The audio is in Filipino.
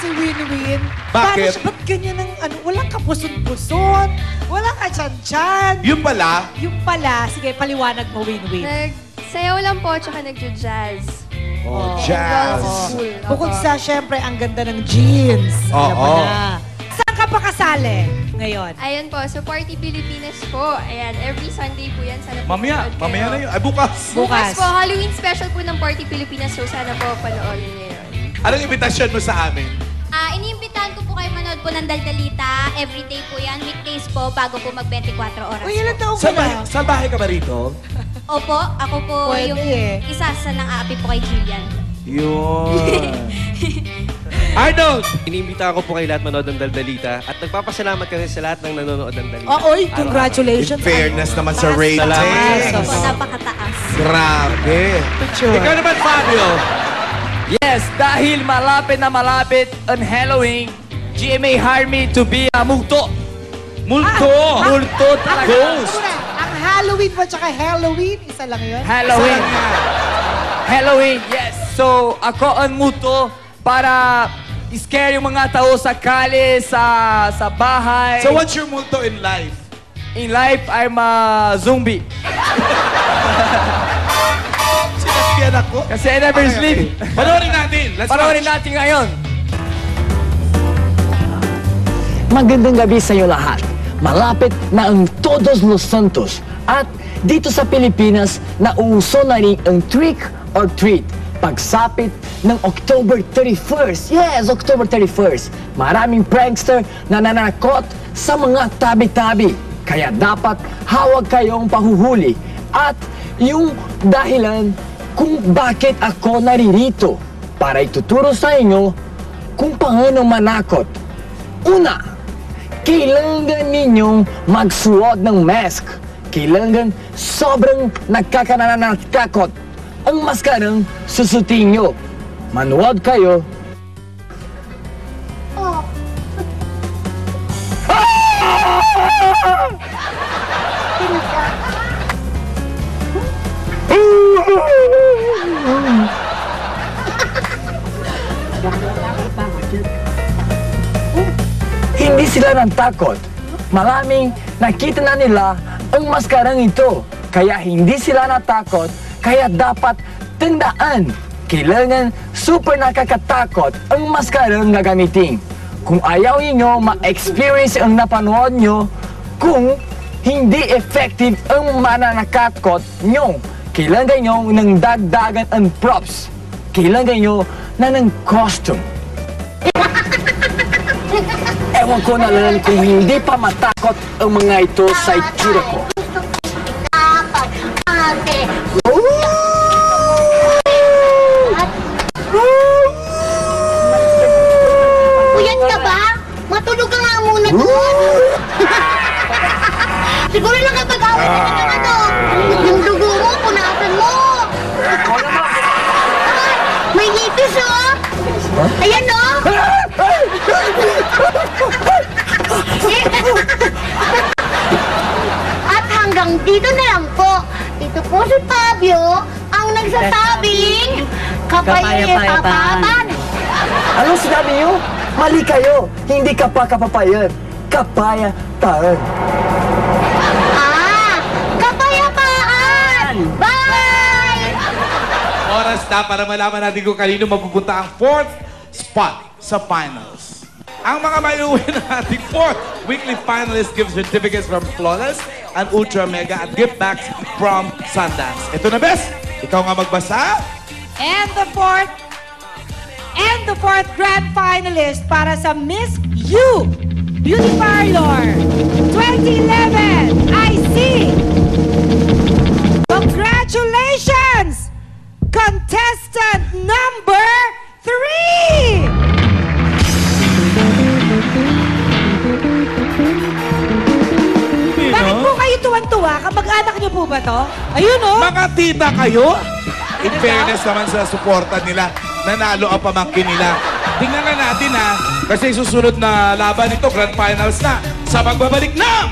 si Winwin. Bakit? Ba't ganyan ang ano, walang kapuson-puson, walang kachan-chan. Yung pala, Yung pala, sige, paliwanag mo, Winwin. Nagsayaw lang po, tsaka nagjo-jazz. jazz. School. Bukod sa, syempre, ang ganda ng jeans. Alam mo Oo. na. Saan ka pa kasali ngayon? Ayun po, so Party Pilipinas po. Ayan, every Sunday po yan. Sana po Mamaya manood na kayo. yun. Ay, bukas. Bukas po, Halloween special po ng Party Pilipinas. So sana po panoorin niyo yun. Anong invitasyon mo sa amin? Iniimbitahan ko po kayo manood po ng Daldalita. Everyday po yan. Weekdays po bago po mag 24 oras. Uy, ilan taong ka na? Saan bahay ka ba rito? Opo, ako po Pwede yung eh. isa sa nang-aapi po kay Jillian. Yun. Arnold! Iniimbita ko po kayo lahat manood ng Daldalita at nagpapasalamat kasi sa lahat ng nanonood ng Daldalita. Oy, In congratulations. fairness naman sa rating. Salamat. Po, napakataas. Grabe. Picture. Ikaw naman, Fabio. Yes, dahil malapit na malapit ang Halloween, GMA hired me to be a multo. Multo. Multo talaga. Ghost. Ang Halloween mo tsaka Halloween, isa lang yun? Halloween. Halloween, yes. So, ako ang multo para scare yung mga tao sa kali, sa bahay. So what's your multo in life? In life, I'm a zombie. Sinabihan ako. Kasi I never sleep. Panoorin natin. Let's Panoorin watch. natin ngayon. Magandang gabi sa iyo lahat. Malapit na ang Todos los Santos at dito sa Pilipinas nauuso na rin ang trick or treat. Pagsapit ng October 31st. Yes, October 31st. Maraming prankster na nanakot sa mga tabi-tabi. Kaya dapat hawag kayong pahuhuli at yung dahilan kung bakit ako naririto para ituturo sa inyo kung paano manakot. Una, kailangan ninyong magsuot ng mask. Kailangan sobrang nakakanatakot ang maskarang susutin nyo. Manuwag kayo. Hindi sila natakot. Maraming nakita na nila ang maskarang ito. Kaya hindi sila natakot. Kaya dapat tandaan. Kailangan super nakakatakot ang maskarang gagamitin. Kung ayaw niyo ma-experience ang napanood nyo, kung hindi effective ang mananakakot nyo, kailangan nyo ng dagdagan ang props. Kailangan nyo na ng costume. Ewan ko na lang kung hindi pa matakot ang mga ito sa itsura ko. Puyat ka ba? Matulog ka nga muna doon. Siguro lang kapag away ka ng ano, yung dugo mo, punasan mo. May ngipis oh. Ayan oh. At hanggang dito na lang po. Ito po si Fabio, ang nagsasabing kapayapaan. Anong sinabi niyo? Mali kayo. Hindi ka pa kapapayan. Kapayapaan. Kapayapaan! Bye! Oras na para malaman natin kung kanino mapupunta ang 4th spot sa finals. Ang mga maiuwi na ating 4th weekly finalist gives certificates from Flawless and Ultra Mega at gift bags from Sundance. Ito na, Bes. Ikaw nga magbasa. And the fourth grand finalist para sa Miss You Beauty Parlor 2011 IC. Congratulations! Contestant number 3! Bakit po kayo tuwan-tuwa? Kamag-anak niyo po ba to? Ayun oh! Mga tita kayo? In Ano fairness naman sa suporta nila, nanalo ang pamangkin nila. Tingnan na natin ha, kasi susunod na laban nito, grand finals na, sa pagbabalik ng